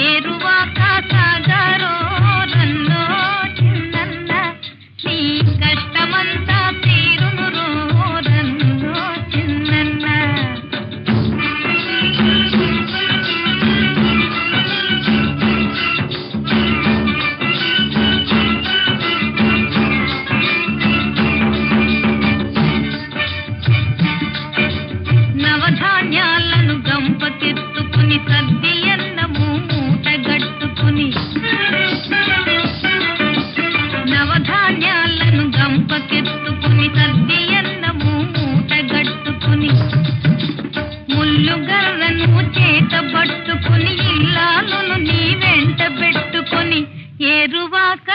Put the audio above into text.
ఏరువాక సాగరో రన్నో చిన్నన్న నీ కష్టమంతా తీరును రో రన్నో చిన్నన్న. నవధాన్యాలను గంపకెత్తుకుని సద్ది అన్నము మూటగట్టుకుని నవధాన్యాలను గంపకెత్తుకుని సద్ది అన్నము మూటగట్టుకుని ముల్లుగర్రను చేతబట్టుకుని ఇల్లాలను నీ వెంట పెట్టుకుని ఏరువాక